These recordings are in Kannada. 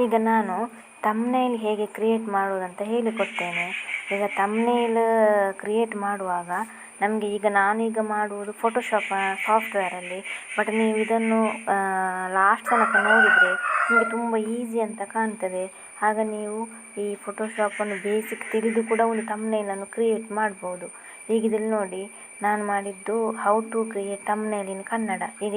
ಈಗ ನಾನು ತಮ್ನೇಲ್ ಹೇಗೆ ಕ್ರಿಯೇಟ್ ಮಾಡುವುದಂತ ಹೇಳಿಕೊಡ್ತೇನೆ. ಈಗ ತಮ್ನೇಲ್ ಕ್ರಿಯೇಟ್ ಮಾಡುವಾಗ ನಮಗೆ ನಾನೀಗ ಮಾಡುವುದು ಫೋಟೋಶಾಪ್ ಸಾಫ್ಟ್ವೇರಲ್ಲಿ. ಬಟ್ ನೀವು ಇದನ್ನು ಲಾಸ್ಟ್ ತನಕ ನೋಡಿದರೆ ನಿಮಗೆ ತುಂಬ ಈಸಿ ಅಂತ ಕಾಣ್ತದೆ. ಆಗ ನೀವು ಈ ಫೋಟೋಶಾಪನ್ನು ಬೇಸಿಕ್ ತಿಳಿದು ಕೂಡ ಒಂದು ತಮ್ನೇಲನ್ನು ಕ್ರಿಯೇಟ್ ಮಾಡ್ಬೋದು. ಈಗ ಇದ್ರಲ್ಲಿ ನೋಡಿ, ನಾನು ಮಾಡಿದ್ದು ಹೌ ಟು ಕ್ರಿಯೇಟ್ ತಮ್ನೇಲ್ ಇನ್ ಕನ್ನಡ. ಈಗ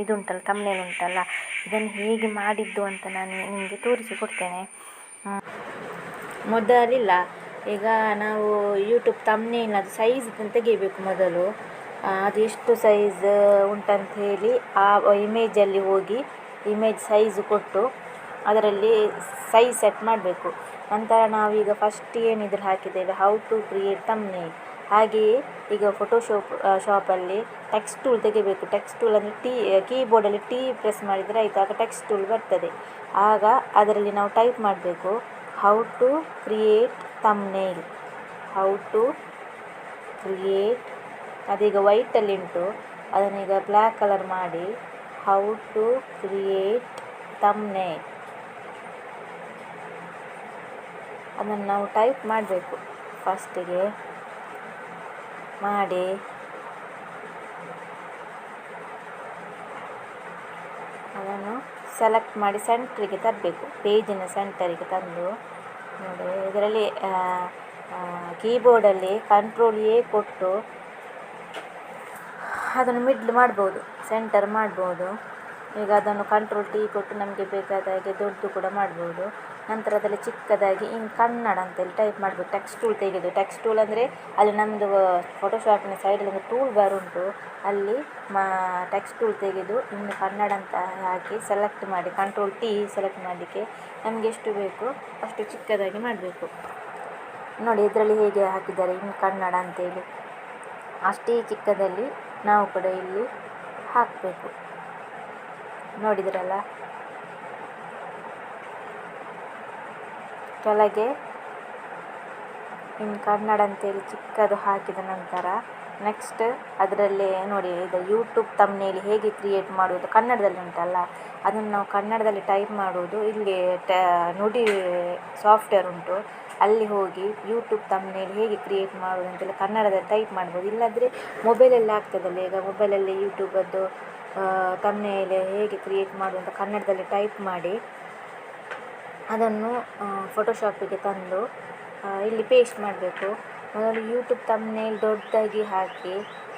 ಇದುಂಟಲ್ಲ ತಮ್ನೇಲ್ ಉಂಟಲ್ಲ, ಇದನ್ನು ಹೇಗೆ ಮಾಡಿದ್ದು ಅಂತ ನಾನು ನಿಮಗೆ ತೋರಿಸಿಕೊಡ್ತೇನೆ. ಮೊದಲಿಲ್ಲ, ಈಗ ನಾವು ಯೂಟ್ಯೂಬ್ ತಮ್ನೇಲ್ ಅದು ಸೈಜ್ ತೆಗಿಬೇಕು ಮೊದಲು. ಅದು ಎಷ್ಟು ಸೈಜ್ ಉಂಟಂತ ಹೇಳಿ ಆ ಇಮೇಜಲ್ಲಿ ಹೋಗಿ ಇಮೇಜ್ ಸೈಜ್ ಕೊಟ್ಟು ಅದರಲ್ಲಿ ಸೈಜ್ ಸೆಟ್ ಮಾಡಬೇಕು. ನಂತರ ನಾವೀಗ ಫಸ್ಟ್ ಏನಿದ್ರೆ ಹಾಕಿದ್ದೇವೆ ಹೌ ಟು ಕ್ರಿಯೇಟ್ ತಮ್ನೇಲ್. ಹಾಗೆಯೇ ಈಗ ಶಾಪಲ್ಲಿ ಟೆಕ್ಸ್ಟ್ ಟೂಲ್ ತೆಗಿಬೇಕು. ಟೆಕ್ಸ್ಟ್ ಟೂಲ್ ಅಂದರೆ ಕೀಬೋರ್ಡಲ್ಲಿ ಪ್ರೆಸ್ ಮಾಡಿದರೆ ಆಯಿತು, ಆಗ ಟೆಕ್ಸ್ಟ್ ಟೂಲ್ ಬರ್ತದೆ. ಆಗ ಅದರಲ್ಲಿ ನಾವು ಟೈಪ್ ಮಾಡಬೇಕು how to create thumbnail. How to create, ಅದೀಗ ವೈಟಲ್ಲಿ ಉಂಟು, ಅದನ್ನೀಗ ಬ್ಲ್ಯಾಕ್ ಕಲರ್ ಮಾಡಿ ಹೌ ಟು ಕ್ರಿಯೇಟ್ ತಮ್ನೇಲ್ ಅದನ್ನು ನಾವು ಟೈಪ್ ಮಾಡಬೇಕು. ಫಸ್ಟಿಗೆ ಮಾಡಿ ಅದನ್ನು ಸೆಲೆಕ್ಟ್ ಮಾಡಿ ಸೆಂಟ್ರಿಗೆ ತರಬೇಕು, ಪೇಜಿನ ಸೆಂಟರಿಗೆ ತಂದು. ನೋಡಿ, ಇದರಲ್ಲಿ ಕೀಬೋರ್ಡಲ್ಲಿ ಕಂಟ್ರೋಲ್ ಎ ಕೊಟ್ಟು ಅದನ್ನು ಮಿಡ್ಲ್ ಮಾಡ್ಬೋದು, ಸೆಂಟರ್ ಮಾಡ್ಬೋದು. ಈಗ ಅದನ್ನು ಕಂಟ್ರೋಲ್ ಟಿ ಕೊಟ್ಟು ನಮಗೆ ಬೇಕಾದ ಹಾಗೆ ದೊಡ್ಡದು ಕೂಡ ಮಾಡ್ಬೋದು. ನಂತರ ಅದರಲ್ಲಿ ಚಿಕ್ಕದಾಗಿ ಇನ್ ಕನ್ನಡ ಅಂತೇಳಿ ಟೈಪ್ ಮಾಡಬೇಕು. ಟೆಕ್ಸ್ಟ್ ಟೂಲ್ ತೆಗೆದು, ಟೆಕ್ಸ್ಟ್ ಟೂಲ್ ಅಂದರೆ ಅಲ್ಲಿ ನಮ್ಮದು ಫೋಟೋಶಾಪಿನ ಸೈಡಲ್ಲಿ ಒಂದು ಟೂಲ್ ಬಾರ್ ಉಂಟು, ಅಲ್ಲಿ ಟೆಕ್ಸ್ಟ್ ಟೂಲ್ ತೆಗೆದು ಇನ್ನು ಕನ್ನಡ ಅಂತ ಹಾಕಿ ಸೆಲೆಕ್ಟ್ ಮಾಡಿ ಕಂಟ್ರೋಲ್ ಟಿ ಸೆಲೆಕ್ಟ್ ಮಾಡಲಿಕ್ಕೆ ನಮಗೆ ಎಷ್ಟು ಬೇಕು ಅಷ್ಟು ಚಿಕ್ಕದಾಗಿ ಮಾಡಬೇಕು. ನೋಡಿ ಇದರಲ್ಲಿ ಹೇಗೆ ಹಾಕಿದ್ದಾರೆ ಇನ್ನು ಕನ್ನಡ ಅಂತೇಳಿ, ಅಷ್ಟೇ ಚಿಕ್ಕದಲ್ಲಿ ನಾವು ಕೂಡ ಇಲ್ಲಿ ಹಾಕಬೇಕು. ನೋಡಿದ್ರಲ್ಲ, ಕೆಳಗೆ ಇನ್ನು ಕನ್ನಡ ಅಂತೇಳಿ ಚಿಕ್ಕದು ಹಾಕಿದ ನಂತರ ನೆಕ್ಸ್ಟ್ ಅದರಲ್ಲಿ ನೋಡಿ, ಇದು ಯೂಟ್ಯೂಬ್ ತಮ್ನೇಲ್ ಹೇಗೆ ಕ್ರಿಯೇಟ್ ಮಾಡುವುದು ಕನ್ನಡದಲ್ಲಿ ಉಂಟಲ್ಲ, ಅದನ್ನು ನಾವು ಕನ್ನಡದಲ್ಲಿ ಟೈಪ್ ಮಾಡುವುದು. ಇಲ್ಲಿ ನುಡಿ ಸಾಫ್ಟ್ವೇರ್ ಉಂಟು, ಅಲ್ಲಿ ಹೋಗಿ ಯೂಟ್ಯೂಬ್ ತಮ್ನೇಲ್ ಹೇಗೆ ಕ್ರಿಯೇಟ್ ಮಾಡುವುದು ಅಂತೆಲ್ಲ ಕನ್ನಡದಲ್ಲಿ ಟೈಪ್ ಮಾಡ್ಬೋದು. ಇಲ್ಲಾಂದರೆ ಮೊಬೈಲಲ್ಲಿ ಆಗ್ತದಲ್ಲ, ಈಗ ಮೊಬೈಲಲ್ಲಿ ಯೂಟ್ಯೂಬದ್ದು ತಮ್ನೇಲ್ ಹೇಗೆ ಕ್ರಿಯೇಟ್ ಮಾಡುವುದು ಅಂತ ಕನ್ನಡದಲ್ಲಿ ಟೈಪ್ ಮಾಡಿ ಅದನ್ನು ಫೋಟೋಶಾಪಿಗೆ ತಂದು ಇಲ್ಲಿ ಪೇಸ್ಟ್ ಮಾಡಬೇಕು. ಮೊದಲು ಯೂಟ್ಯೂಬ್ ತಮ್ನೇಲ್ ದೊಡ್ಡದಾಗಿ ಹಾಕಿ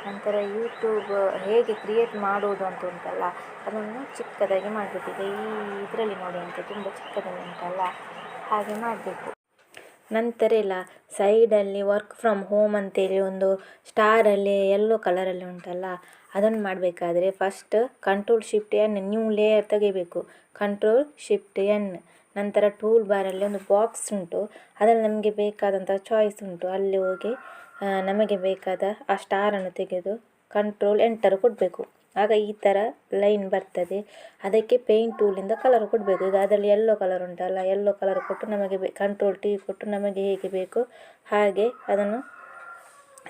ನಂತರ ಯೂಟ್ಯೂಬ್ ಹೇಗೆ ಕ್ರಿಯೇಟ್ ಮಾಡುವುದು ಅಂತ ಉಂಟಲ್ಲ ಅದನ್ನು ಚಿಕ್ಕದಾಗಿ ಮಾಡಬೇಕು. ಈಗ ಇದರಲ್ಲಿ ನೋಡಿ ಅಂತ ತುಂಬ ಚಿಕ್ಕದಾಗಿ ಉಂಟಲ್ಲ, ಹಾಗೆ ಮಾಡಬೇಕು. ನಂತರ ಇಲ್ಲ ಸೈಡಲ್ಲಿ ವರ್ಕ್ ಫ್ರಮ್ ಹೋಮ್ ಅಂತೇಳಿ ಒಂದು ಸ್ಟಾರಲ್ಲಿ ಯೆಲ್ಲೋ ಕಲರಲ್ಲಿ ಉಂಟಲ್ಲ, ಅದನ್ನು ಮಾಡಬೇಕಾದ್ರೆ first control shift N new layer ತೆಗಿಬೇಕು. Control shift N. ನಂತರ ಟೂಲ್ ಬಾರಲ್ಲಿ ಒಂದು ಬಾಕ್ಸ್ ಉಂಟು, ಅದರಲ್ಲಿ ನಮಗೆ ಬೇಕಾದಂಥ ಚಾಯ್ಸ್ ಉಂಟು, ಅಲ್ಲಿ ಹೋಗಿ ನಮಗೆ ಬೇಕಾದ ಆ ಸ್ಟಾರನ್ನು ತೆಗೆದು ಕಂಟ್ರೋಲ್ ಎಂಟರ್ ಕೊಡಬೇಕು. ಆಗ ಈ ಥರ ಲೈನ್ ಬರ್ತದೆ. ಅದಕ್ಕೆ ಪೇಂಟ್ ಟೂಲಿಂದ ಕಲರ್ ಕೊಡಬೇಕು. ಈಗ ಅದರಲ್ಲಿ ಯೆಲ್ಲೋ ಕಲರ್ ಉಂಟಲ್ಲ, ಯೆಲ್ಲೋ ಕಲರ್ ಕೊಟ್ಟು ನಮಗೆ ಕಂಟ್ರೋಲ್ ಟಿ ಕೊಟ್ಟು ನಮಗೆ ಹೇಗೆ ಬೇಕು ಹಾಗೆ ಅದನ್ನು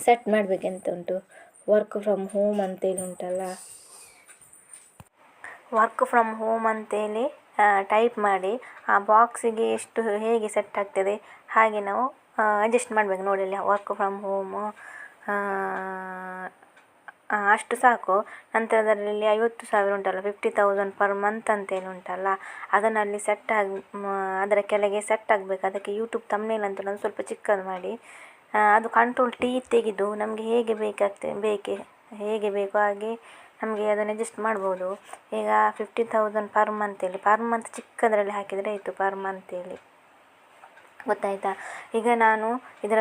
ಸೆಟ್ ಮಾಡಬೇಕೆಂತ ಉಂಟು. ವರ್ಕ್ ಫ್ರಮ್ ಹೋಮ್ ಅಂತೇಳಿ ಉಂಟಲ್ಲ, ವರ್ಕ್ ಫ್ರಮ್ ಹೋಮ್ ಅಂತೇಳಿ ಟೈಪ್ ಮಾಡಿ ಆ ಬಾಕ್ಸಿಗೆ ಎಷ್ಟು ಹೇಗೆ ಸೆಟ್ ಆಗ್ತದೆ ಹಾಗೆ ನಾವು ಅಡ್ಜಸ್ಟ್ ಮಾಡಬೇಕು. ನೋಡಿ ಅಲ್ಲಿ ವರ್ಕ್ ಫ್ರಮ್ ಹೋಮು ಅಷ್ಟು ಸಾಕು. ನಂತರ ಅದರಲ್ಲಿ 50,000 ಉಂಟಲ್ಲ, 50,000 ಪರ್ ಮಂತ್ ಅಂತೇಳಿ ಉಂಟಲ್ಲ, ಅದನ್ನಲ್ಲಿ ಅದರ ಕೆಳಗೆ ಸೆಟ್ ಆಗಬೇಕು. ಅದಕ್ಕೆ ಯೂಟ್ಯೂಬ್ ತಮ್ನೇಲ್ ಅಂತ ಅದು ಸ್ವಲ್ಪ ಚಿಕ್ಕದು ಮಾಡಿ ಅದು ಕಂಟ್ರೋಲ್ ಟಿ ತೆಗೆದು ನಮಗೆ ಹೇಗೆ ಹೇಗೆ ಬೇಕೋ ಹಾಗೆ ನಮಗೆ ಅದನ್ನು ಅಡ್ಜಸ್ಟ್ ಮಾಡ್ಬೋದು. ಈಗ 50,000 ಪರ್ ಮಂತ್ ಚಿಕ್ಕದರಲ್ಲಿ ಹಾಕಿದರೆ ಆಯಿತು, ಪರ್ ಮಂತೇಳಿ. ಗೊತ್ತಾಯಿತಾ? ಈಗ ನಾನು ಇದರ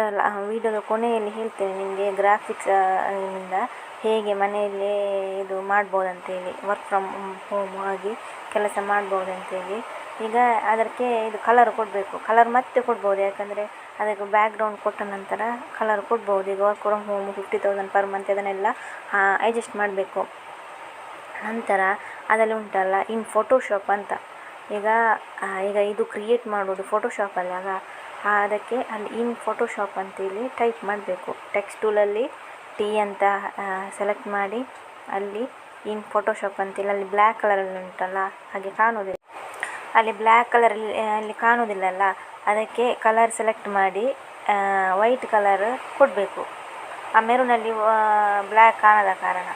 ವೀಡಿಯೋದ ಕೊನೆಯಲ್ಲಿ ಹೇಳ್ತೇನೆ ನಿಮಗೆ ಗ್ರಾಫಿಕ್ಸ್ ಇಂದ ಹೇಗೆ ಮನೆಯಲ್ಲೇ ಇದು ಮಾಡ್ಬೋದಂತೇಳಿ, ವರ್ಕ್ ಫ್ರಮ್ ಹೋಮ್ ಆಗಿ ಕೆಲಸ ಮಾಡ್ಬೋದಂತೇಳಿ. ಈಗ ಅದಕ್ಕೆ ಇದು ಕಲರ್ ಕೊಡಬೇಕು. ಕಲರ್ ಮತ್ತೆ ಕೊಡ್ಬೋದು, ಯಾಕಂದರೆ ಅದಕ್ಕೆ ಬ್ಯಾಕ್ಗ್ರೌಂಡ್ ಕೊಟ್ಟ ನಂತರ ಕಲರ್ ಕೊಡ್ಬೋದು. ಈಗ work from home 50,000 per month ಅದನ್ನೆಲ್ಲ ಅಡ್ಜಸ್ಟ್ ಮಾಡಬೇಕು. ನಂತರ ಅದರಲ್ಲಿ ಉಂಟಲ್ಲ ಇನ್ ಫೋಟೋಶಾಪ್ ಅಂತ, ಈಗ ಇದು ಕ್ರಿಯೇಟ್ ಮಾಡೋದು ಫೋಟೋಶಾಪಲ್ಲಿ ಆಗ ಅದಕ್ಕೆ ಅಲ್ಲಿ ಇನ್ ಫೋಟೋಶಾಪ್ ಅಂತೇಳಿ ಟೈಪ್ ಮಾಡಬೇಕು. ಟೆಕ್ಸ್ಟ್ ಟೂಲಲ್ಲಿ ಟಿ ಅಂತ ಸೆಲೆಕ್ಟ್ ಮಾಡಿ ಅಲ್ಲಿ ಇನ್ ಫೋಟೋಶಾಪ್ ಅಂತೇಳಿ ಅಲ್ಲಿ ಬ್ಲ್ಯಾಕ್ ಕಲರಲ್ಲಿ ಉಂಟಲ್ಲ ಹಾಗೆ ಕಾಣೋದಿಲ್ಲ. ಅಲ್ಲಿ ಬ್ಲ್ಯಾಕ್ ಕಲರಲ್ಲಿ ಅಲ್ಲಿ ಕಾಣೋದಿಲ್ಲಲ್ಲ, ಅದಕ್ಕೆ ಕಲರ್ ಸೆಲೆಕ್ಟ್ ಮಾಡಿ ವೈಟ್ ಕಲರ್ ಕೊಡಬೇಕು. ಆ ಮೆರೂನಲ್ಲಿ ಬ್ಲ್ಯಾಕ್ ಕಾಣದ ಕಾರಣ.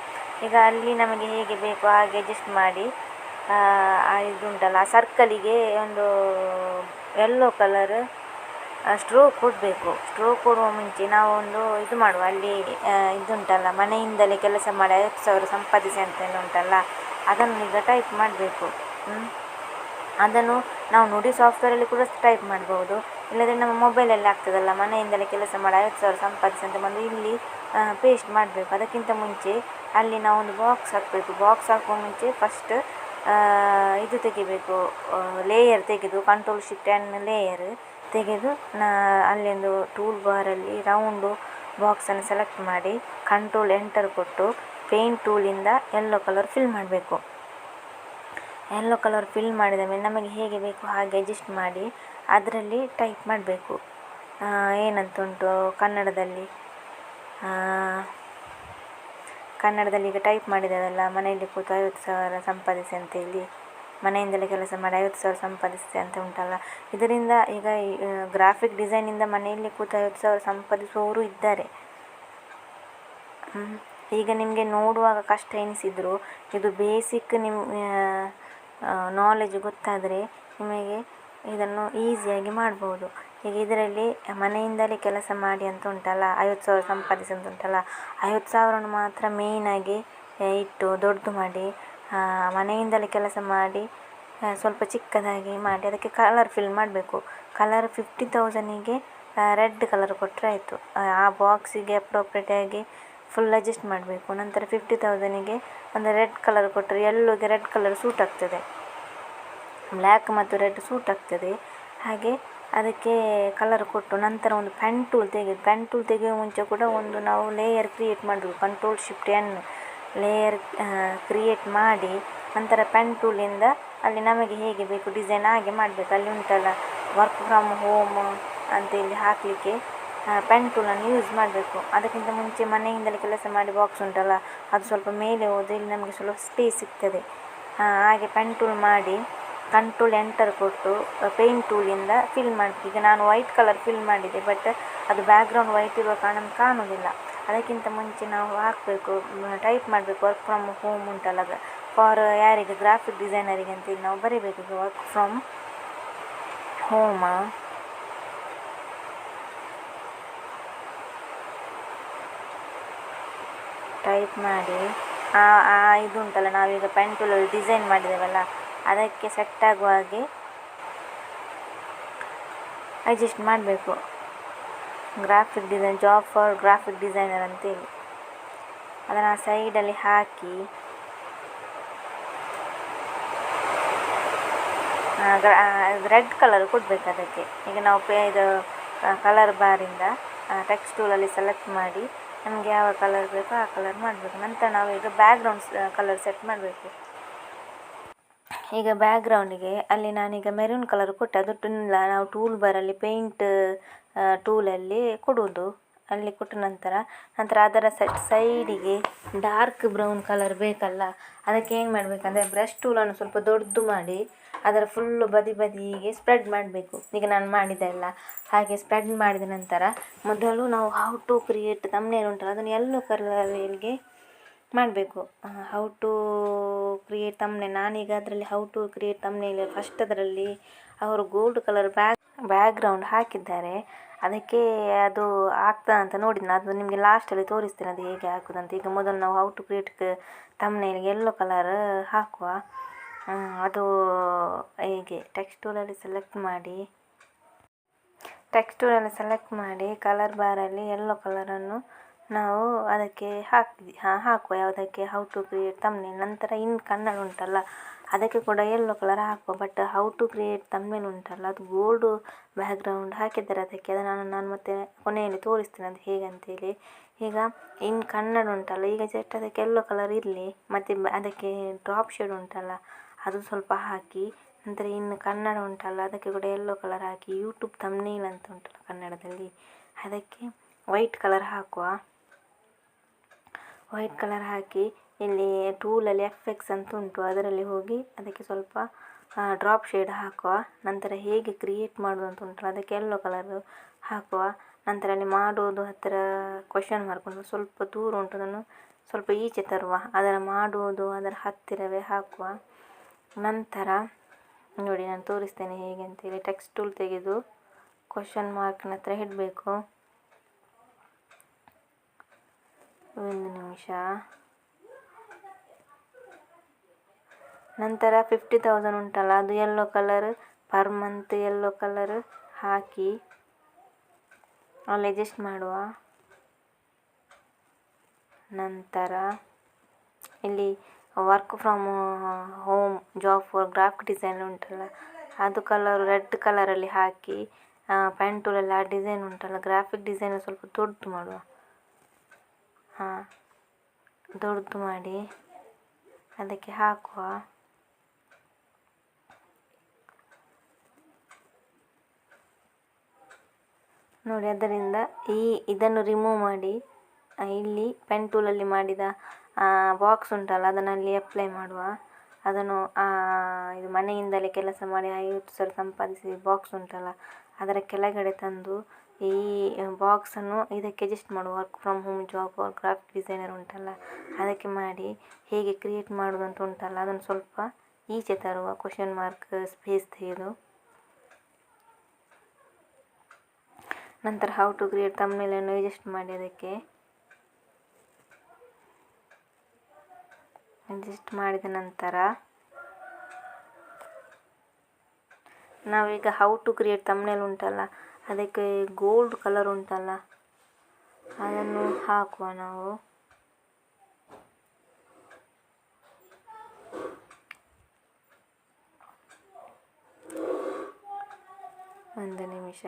ಈಗ ಅಲ್ಲಿ ನಮಗೆ ಹೇಗೆ ಬೇಕು ಹಾಗೆ ಅಡ್ಜಸ್ಟ್ ಮಾಡಿ ಇದುಂಟಲ್ಲ ಆ ಸರ್ಕಲಿಗೆ ಒಂದು ಯೆಲ್ಲೋ ಕಲರ್ ಸ್ಟ್ರೋಕ್ ಕೊಡಬೇಕು. ಸ್ಟ್ರೋಕ್ ಕೊಡುವ ಮುಂಚೆ ನಾವು ಒಂದು ಇದು ಮಾಡುವ, ಅಲ್ಲಿ ಇದುಂಟಲ್ಲ ಮನೆಯಿಂದಲೇ ಕೆಲಸ ಮಾಡಿ 50,000 ಸಂಪಾದಿಸಿ ಅಂತ ಉಂಟಲ್ಲ, ಅದನ್ನು ಈಗ ಟೈಪ್ ಮಾಡಬೇಕು. ಅದನ್ನು ನಾವು ನುಡಿ ಸಾಫ್ಟ್ವೇರಲ್ಲಿ ಕೂಡ ಟೈಪ್ ಮಾಡ್ಬೋದು, ಇಲ್ಲದ್ರೆ ನಮ್ಮ ಮೊಬೈಲಲ್ಲಿ ಆಗ್ತದಲ್ಲ ಮನೆಯಿಂದಲೇ ಕೆಲಸ ಮಾಡಿ 50,000 ಸಂಪಾದಿಸಿ ಅಂತ ಬಂದು ಇಲ್ಲಿ ಪೇಸ್ಟ್ ಮಾಡಬೇಕು. ಅದಕ್ಕಿಂತ ಮುಂಚೆ ಅಲ್ಲಿ ನಾವು ಒಂದು ಬಾಕ್ಸ್ ಹಾಕಬೇಕು. ಬಾಕ್ಸ್ ಹಾಕುವ ಮುಂಚೆ ಫಸ್ಟ್ ಇದು ತೆಗಿಬೇಕು, ಲೇಯರ್ ತೆಗೆದು Ctrl+Shift+N ಲೇಯರ್ ತೆಗೆದು ಅಲ್ಲಿಂದು ಟೂಲ್ ಬಾರಲ್ಲಿ ರೌಂಡು ಬಾಕ್ಸನ್ನು ಸೆಲೆಕ್ಟ್ ಮಾಡಿ Ctrl+Enter ಕೊಟ್ಟು ಪೇಂಟ್ ಟೂಲಿಂದ ಯೆಲ್ಲೋ ಕಲರ್ ಫಿಲ್ ಮಾಡಬೇಕು. ಯೆಲ್ಲೋ ಕಲರ್ ಫಿಲ್ ಮಾಡಿದ ಮೇಲೆ ನಮಗೆ ಹೇಗೆ ಬೇಕು ಹಾಗೆ ಅಡ್ಜಸ್ಟ್ ಮಾಡಿ ಅದರಲ್ಲಿ ಟೈಪ್ ಮಾಡಬೇಕು. ಏನಂತುಂಟು ಕನ್ನಡದಲ್ಲಿ ಈಗ ಟೈಪ್ ಮಾಡಿದ್ದೇವಲ್ಲ, ಮನೆಯಲ್ಲಿ ಕೂತು 50,000 ಸಂಪಾದಿಸಿ ಅಂತೇಳಿ, ಮನೆಯಿಂದಲೇ ಕೆಲಸ ಮಾಡಿ 50,000 ಸಂಪಾದಿಸಿ ಅಂತ ಉಂಟಲ್ಲ, ಇದರಿಂದ ಈಗ ಗ್ರಾಫಿಕ್ ಡಿಸೈನಿಂದ ಮನೆಯಲ್ಲಿ ಕೂತು 50,000 ಸಂಪಾದಿಸುವವರು ಇದ್ದಾರೆ. ಈಗ ನಿಮಗೆ ನೋಡುವಾಗ ಕಷ್ಟ ಎನಿಸಿದ್ರು ಇದು ಬೇಸಿಕ್ ನಾಲೆಜ್ ಗೊತ್ತಾದರೆ ನಿಮಗೆ ಇದನ್ನು ಈಸಿಯಾಗಿ ಮಾಡ್ಬೋದು. ಈಗ ಇದರಲ್ಲಿ ಮನೆಯಿಂದಲೇ ಕೆಲಸ ಮಾಡಿ ಅಂತ ಉಂಟಲ್ಲ, 50,000 ಸಂಪಾದಿಸಿ ಅಂತ ಉಂಟಲ್ಲ, 50,000 ಮಾತ್ರ ಮೇಯ್ನಾಗಿ ಇಟ್ಟು ದೊಡ್ಡದು ಮಾಡಿ ಮನೆಯಿಂದಲೇ ಕೆಲಸ ಮಾಡಿ ಸ್ವಲ್ಪ ಚಿಕ್ಕದಾಗಿ ಮಾಡಿ ಅದಕ್ಕೆ ಕಲರ್ ಫಿಲ್ ಮಾಡಬೇಕು. ಕಲರ್ 50,000ಗೆ ರೆಡ್ ಕಲರ್ ಕೊಟ್ಟರೆ ಆಯಿತು. ಆ ಬಾಕ್ಸಿಗೆ ಅಪ್ರೋಪ್ರಿಯೇಟಾಗಿ ಫುಲ್ ಅಡ್ಜಸ್ಟ್ ಮಾಡಬೇಕು. ನಂತರ 50,000ಗೆ ಒಂದು ರೆಡ್ ಕಲರ್ ಕೊಟ್ಟರೆ ಯೆಲ್ಲೋಗೆ ರೆಡ್ ಕಲರ್ ಸೂಟ್ ಆಗ್ತದೆ, ಬ್ಲ್ಯಾಕ್ ಮತ್ತು ರೆಡ್ ಸೂಟ್ ಆಗ್ತದೆ. ಹಾಗೆ ಅದಕ್ಕೆ ಕಲರ್ ಕೊಟ್ಟು ನಂತರ ಒಂದು ಪೆನ್ ಟೂಲ್ ತೆಗೆಯುವ ಮುಂಚೆ ಕೂಡ ಒಂದು ನಾವು ಲೇಯರ್ ಕ್ರಿಯೇಟ್ ಮಾಡಬೇಕು. Ctrl+Shift+N ಲೇಯರ್ ಕ್ರಿಯೇಟ್ ಮಾಡಿ ನಂತರ ಪೆನ್ ಟೂಲಿಂದ ಅಲ್ಲಿ ನಮಗೆ ಹೇಗೆ ಬೇಕು ಡಿಸೈನ್ ಹಾಗೆ ಮಾಡಬೇಕು. ಅಲ್ಲಿ ಉಂಟಲ್ಲ ವರ್ಕ್ ಫ್ರಮ್ ಹೋಮ್ ಅಂತೇಳಿ ಹಾಕಲಿಕ್ಕೆ ಪೆನ್ ಟೂಲನ್ನು ಯೂಸ್ ಮಾಡಬೇಕು. ಅದಕ್ಕಿಂತ ಮುಂಚೆ ಮನೆಯಿಂದಲೇ ಕೆಲಸ ಮಾಡಿ ಬಾಕ್ಸ್ ಉಂಟಲ್ಲ, ಅದು ಸ್ವಲ್ಪ ಮೇಲೆ ಹೋದರೆ ಇಲ್ಲಿ ನಮಗೆ ಸ್ವಲ್ಪ ಸ್ಪೇಸ್ ಸಿಗ್ತದೆ. ಹಾಗೆ ಪೆನ್ ಟೂಲ್ ಮಾಡಿ Ctrl+Enter ಕೊಟ್ಟು ಪೇಂಟ್ ಟೂಲಿಂದ ಫಿಲ್ ಮಾಡಬೇಕು. ಈಗ ನಾನು ವೈಟ್ ಕಲರ್ ಫಿಲ್ ಮಾಡಿದೆ, ಬಟ್ ಅದು ಬ್ಯಾಕ್ಗ್ರೌಂಡ್ ವೈಟ್ ಇರುವ ಕಾರಣ ಕಾಣೋದಿಲ್ಲ. ಅದಕ್ಕಿಂತ ಮುಂಚೆ ನಾವು ಹಾಕಬೇಕು, ಟೈಪ್ ಮಾಡಬೇಕು ವರ್ಕ್ ಫ್ರಮ್ ಹೋಮ್ ಉಂಟಲ್ಲ, ಫಾರ್ ಯಾರಿಗೆ ಗ್ರಾಫಿಕ್ ಡಿಸೈನರಿಗೆ ಅಂತೇಳಿ ನಾವು ಬರೀಬೇಕು. ವರ್ಕ್ ಫ್ರಮ್ ಹೋಮ್ ಟೈಪ್ ಮಾಡಿ ಇದು ಉಂಟಲ್ಲ ನಾವೀಗ ಪೆನ್ ಟೂಲಲ್ಲಿ ಡಿಸೈನ್ ಮಾಡಿದ್ದೇವಲ್ಲ ಅದಕ್ಕೆ ಸೆಟ್ ಆಗುವ ಹಾಗೆ ಅಡ್ಜಸ್ಟ್ ಮಾಡಬೇಕು. Graphic design job for graphic designer ಅಂತೇಳಿ ಅದನ್ನು ಸೈಡಲ್ಲಿ ಹಾಕಿ ರೆಡ್ ಕಲರ್ ಕೊಡಬೇಕು ಅದಕ್ಕೆ. ಈಗ ನಾವು ಇದು ಕಲರ್ ಬಾರಿಂದ ಟೆಕ್ಸ್ಟ್ ಟೂಲಲ್ಲಿ ಸೆಲೆಕ್ಟ್ ಮಾಡಿ ನಮಗೆ ಯಾವ ಕಲರ್ ಬೇಕೋ ಆ ಕಲರ್ ಮಾಡಬೇಕು. ನಂತರ ನಾವು ಈಗ ಬ್ಯಾಕ್ಗ್ರೌಂಡ್ ಕಲರ್ ಸೆಟ್ ಮಾಡಬೇಕು. ಈಗ ಬ್ಯಾಕ್ಗ್ರೌಂಡಿಗೆ ಅಲ್ಲಿ ನಾನೀಗ ಮೆರೂನ್ ಕಲರ್ ಕೊಟ್ಟೆ, ಅದು ನಾವು ಟೂಲ್ ಬಾರಲ್ಲಿ ಪೇಂಟ್ ಟೂಲಲ್ಲಿ ಕೊಡುವುದು. ಅಲ್ಲಿ ಕೊಟ್ಟ ನಂತರ ಅದರ ಸೈಡಿಗೆ ಡಾರ್ಕ್ ಬ್ರೌನ್ ಕಲರ್ ಬೇಕಲ್ಲ, ಅದಕ್ಕೆ ಏನು ಮಾಡಬೇಕಂದ್ರೆ ಬ್ರಷ್ ಟೂಲನ್ನು ಸ್ವಲ್ಪ ದೊಡ್ಡದು ಮಾಡಿ ಅದರ ಫುಲ್ಲು ಬದಿಗೆ ಸ್ಪ್ರೆಡ್ ಮಾಡಬೇಕು. ಈಗ ನಾನು ಮಾಡಿದೆ ಅಲ್ಲ ಹಾಗೆ ಸ್ಪ್ರೆಡ್ ಮಾಡಿದ ನಂತರ ಮೊದಲು ನಾವು ಹೌ ಟು ಕ್ರಿಯೇಟ್ ತಮ್ನೇಲ್ ಉಂಟಲ್ಲ ಅದನ್ನು ಯೆಲ್ಲೋ ಕಲರ್ಗೆ ಮಾಡಬೇಕು. ಹೌ ಟು ಕ್ರಿಯೇಟ್ ತಮ್ನೇಲ್, ನಾನೀಗ ಅದರಲ್ಲಿ how to create thumbnail first ಅದರಲ್ಲಿ ಅವರು ಗೋಲ್ಡ್ ಕಲರ್ ಬ್ಯಾಕ್ಗ್ರೌಂಡ್ ಹಾಕಿದ್ದಾರೆ. ಅದಕ್ಕೆ ಅದು ಆಗ್ತದೆ ಅಂತ ನೋಡಿದ್ನ, ಅದು ನಿಮಗೆ ಲಾಸ್ಟಲ್ಲಿ ತೋರಿಸ್ತೇನೆ ಅದು ಹೇಗೆ ಹಾಕೋದಂತ. ಈಗ ಮೊದಲು ನಾವು how to create thumbnail yellow colour ಹಾಕುವ. ಅದು ಹೇಗೆ ಟೆಕ್ಸ್ಟ್ ಟೂಲಲ್ಲಿ ಸೆಲೆಕ್ಟ್ ಮಾಡಿ ಕಲರ್ ಬಾರಲ್ಲಿ ಯೆಲ್ಲೋ ಕಲರನ್ನು ನಾವು ಅದಕ್ಕೆ ಹಾಕುವ. ಯಾವುದಕ್ಕೆ ಹೌ ಟು ಕ್ರಿಯೇಟ್ ತಮ್ನೇಲ್. ನಂತರ ಕನ್ನಡ ಉಂಟಲ್ಲ ಅದಕ್ಕೆ ಕೂಡ ಯೆಲ್ಲೋ ಕಲರ್ ಹಾಕುವ. But how to create thumbnail ಉಂಟಲ್ಲ ಅದು ಗೋಲ್ಡು ಬ್ಯಾಕ್ಗ್ರೌಂಡ್ ಹಾಕಿದ್ದಾರೆ ಅದಕ್ಕೆ. ಅದನ್ನು ನಾನು ಮತ್ತೆ ಕೊನೆಯಲ್ಲಿ ತೋರಿಸ್ತೇನೆ ಅದು ಹೇಗೆ ಅಂತೇಳಿ. ಈಗ ಕನ್ನಡ ಉಂಟಲ್ಲ, ಈಗ ಜಸ್ಟ್ ಅದಕ್ಕೆ ಯೆಲ್ಲೋ ಕಲರ್ ಇರಲಿ, ಮತ್ತು ಅದಕ್ಕೆ ಡ್ರಾಪ್ ಶೇಡ್ ಉಂಟಲ್ಲ ಅದು ಸ್ವಲ್ಪ ಹಾಕಿ, ನಂತರ ಕನ್ನಡ ಉಂಟಲ್ಲ ಅದಕ್ಕೆ ಕೂಡ ಯೆಲ್ಲೋ ಕಲರ್ ಹಾಕಿ, ಯೂಟ್ಯೂಬ್ ತಮ್ನೇಲ್ ಅಂತ ಉಂಟಲ್ಲ ಕನ್ನಡದಲ್ಲಿ ಅದಕ್ಕೆ ವೈಟ್ ಕಲರ್ ಹಾಕುವ. ವೈಟ್ ಕಲರ್ ಹಾಕಿ ಇಲ್ಲಿ ಟೂಲಲ್ಲಿ FX ಅಂತ ಉಂಟು ಅದರಲ್ಲಿ ಹೋಗಿ ಅದಕ್ಕೆ ಸ್ವಲ್ಪ ಡ್ರಾಪ್ ಶೇಡ್ ಹಾಕುವ. ನಂತರ ಹೇಗೆ ಕ್ರಿಯೇಟ್ ಮಾಡೋದು ಅಂತ ಉಂಟಲ್ಲ, ಅದಕ್ಕೆ ಯೆಲ್ಲೋ ಕಲರು ಹಾಕುವ. ನಂತರ ಅಲ್ಲಿ ಮಾಡೋದು ಹತ್ತಿರ ಕ್ವೆಶ್ಚನ್ ಮಾರ್ಕ್ ಉಂಟು, ಸ್ವಲ್ಪ ದೂರ ಉಂಟು, ಅದನ್ನು ಸ್ವಲ್ಪ ಈಚೆ ತರುವ. ಅದರ ಮಾಡುವುದು ಅದರ ಹತ್ತಿರವೇ ಹಾಕುವ. ನಂತರ ನೋಡಿ ನಾನು ತೋರಿಸ್ತೇನೆ ಹೇಗೆ ಅಂತೇಳಿ. ಟೆಕ್ಸ್ಟ್ ಟೂಲ್ ತೆಗೆದು ಕ್ವೆಶ್ಚನ್ ಮಾರ್ಕ್ನ ಹತ್ರ ಇಡಬೇಕು. 1 ನಿಮಿಷ. ನಂತರ 50,000 ಉಂಟಲ್ಲ, ಅದು yellow colour per month yellow colour ಹಾಕಿ ಅಲ್ಲಿ ಅಡ್ಜಸ್ಟ್ ಮಾಡುವ. ನಂತರ ಇಲ್ಲಿ work from home job for graphic design ಉಂಟಲ್ಲ, ಅದು ಕಲರ್ ರೆಡ್ ಕಲರಲ್ಲಿ ಹಾಕಿ ಪೆನ್ ಟೂಲಲ್ಲಿ ಆ ಡಿಸೈನ್ ಉಂಟಲ್ಲ, ಗ್ರಾಫಿಕ್ ಡಿಸೈನ್ ಸ್ವಲ್ಪ ದೊಡ್ಡದು ಮಾಡುವ. ದೊಡ್ಡದು ಮಾಡಿ ಅದಕ್ಕೆ ಹಾಕುವ. ನೋಡಿ, ಅದರಿಂದ ಇದನ್ನು ರಿಮೂವ್ ಮಾಡಿ ಇಲ್ಲಿ ಪೆನ್ ಟೂಲಲ್ಲಿ ಮಾಡಿದ ಬಾಕ್ಸ್ ಉಂಟಲ್ಲ, ಅದನ್ನಲ್ಲಿ ಅಪ್ಲೈ ಮಾಡುವ. ಅದನ್ನು ಇದು ಮನೆಯಿಂದಲೇ ಕೆಲಸ ಮಾಡಿ 50,000 ಸಂಪಾದಿಸಿ ಬಾಕ್ಸ್ ಉಂಟಲ್ಲ, ಅದರ ಕೆಳಗಡೆ ತಂದು ಈ ಬಾಕ್ಸನ್ನು ಇದಕ್ಕೆ ಅಡ್ಜಸ್ಟ್ ಮಾಡುವ. Work from home job graphic designer ಉಂಟಲ್ಲ, ಅದಕ್ಕೆ ಮಾಡಿ ಹೇಗೆ ಕ್ರಿಯೇಟ್ ಮಾಡೋದು ಅಂತ ಉಂಟಲ್ಲ, ಅದನ್ನು ಸ್ವಲ್ಪ ಈಚೆ ತರುವ. ಕ್ವೆಶ್ಚನ್ ಮಾರ್ಕ್ ಸ್ಪೇಸ್ ತೆಗೆದು ನಂತರ ಹೌ ಟು ಕ್ರಿಯೇಟ್ ಥಂಬ್ನೇಲನ್ನು ಅಡ್ಜಸ್ಟ್ ಮಾಡಿ ಅದಕ್ಕೆ ಅಡ್ಜಸ್ಟ್ ಮಾಡಿದ ನಂತರ ನಾವೀಗ ಹೌ ಟು ಕ್ರಿಯೇಟ್ ಥಂಬ್ನೇಲ್ ಉಂಟಲ್ಲ, ಅದಕ್ಕೆ ಗೋಲ್ಡ್ ಕಲರ್ ಉಂಟಲ್ಲ, ಅದನ್ನು ಹಾಕುವ ನಾವು. ಒಂದು ನಿಮಿಷ.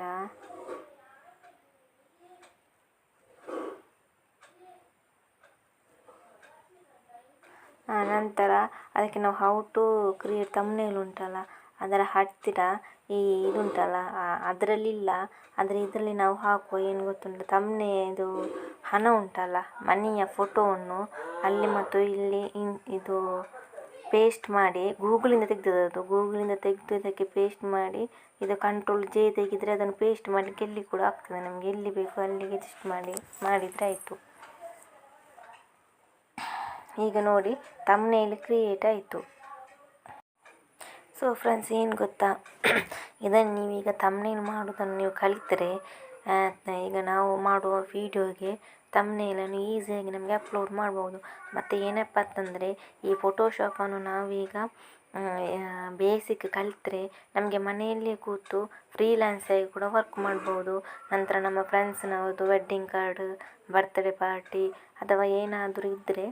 ನಂತರ ಅದಕ್ಕೆ ನಾವು ಹೌ ಟು ಕ್ರಿಯೇಟ್ ಥಂಬ್ನೇಲ್ ಉಂಟಲ್ಲ, ಅದರ ಹತ್ತಿರ ಈ ಇದುಂಟಲ್ಲ, ಅದರಲ್ಲಿಲ್ಲ, ಆದರೆ ಇದರಲ್ಲಿ ನಾವು ಹಾಕುವ. ಏನು ಗೊತ್ತುಂಟು, ಇದು ಹಣ ಉಂಟಲ್ಲ, ಮನಿಯ ಫೋಟೋವನ್ನು ಅಲ್ಲಿ ಮತ್ತು ಇಲ್ಲಿ ಇದು ಪೇಸ್ಟ್ ಮಾಡಿ, ಗೂಗಲಿಂದ ತೆಗೆದದ್ದು, ಗೂಗಲಿಂದ ತೆಗೆದು ಇದಕ್ಕೆ ಪೇಸ್ಟ್ ಮಾಡಿ, ಇದು ಕಂಟ್ರೋಲ್ J ತೆಗೆದರೆ ಅದನ್ನು ಪೇಸ್ಟ್ ಮಾಡಲಿಕ್ಕೆ ಎಲ್ಲಿ ಕೂಡ ಆಗ್ತದೆ. ನಮಗೆ ಎಲ್ಲಿ ಬೇಕು ಅಲ್ಲಿಗೆ ಅಡ್ಜಸ್ಟ್ ಮಾಡಿದರೆ ಆಯಿತು. ಈಗ ನೋಡಿ, ಥಂಬ್ನೇಲ್ ಕ್ರಿಯೇಟ್ ಆಯಿತು. ಸೊ ಫ್ರೆಂಡ್ಸ್, ಏನು ಗೊತ್ತಾ, ಇದನ್ನು ನೀವೀಗ ಥಂಬ್ನೇಲ್ ಮಾಡೋದನ್ನು ನೀವು ಕಲಿತರೆ ಈಗ ನಾವು ಮಾಡುವ ವೀಡಿಯೋಗೆ ಥಂಬ್ನೇಲನ್ನು ಈಸಿಯಾಗಿ ನಮಗೆ ಅಪ್ಲೋಡ್ ಮಾಡ್ಬೋದು. ಮತ್ತು ಏನಪ್ಪ ಅಂತಂದರೆ, ಈ ಫೋಟೋಶಾಪನ್ನು ನಾವೀಗ ಬೇಸಿಕ್ ಕಲಿತ್ರೆ ನಮಗೆ ಮನೆಯಲ್ಲೇ ಕೂತು ಫ್ರೀಲ್ಯಾನ್ಸಾಗಿ ಕೂಡ ವರ್ಕ್ ಮಾಡ್ಬೋದು. ನಂತರ ನಮ್ಮ ಫ್ರೆಂಡ್ಸ್ನವ್ರದ್ದು ವೆಡ್ಡಿಂಗ್ ಕಾರ್ಡ್, ಬರ್ತ್ಡೇ ಪಾರ್ಟಿ ಅಥವಾ ಏನಾದರೂ ಇದ್ದರೆ,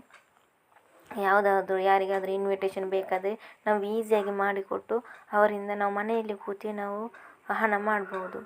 ಯಾವುದಾದ್ರೂ ಯಾರಿಗಾದರೂ ಇನ್ವಿಟೇಷನ್ ಬೇಕಾದರೆ ನಾವು ಈಸಿಯಾಗಿ ಮಾಡಿಕೊಟ್ಟು ಅವರಿಂದ ನಾವು ಮನೆಯಲ್ಲಿ ಕೂತು ನಾವು ಹಣ ಮಾಡ್ಬೋದು.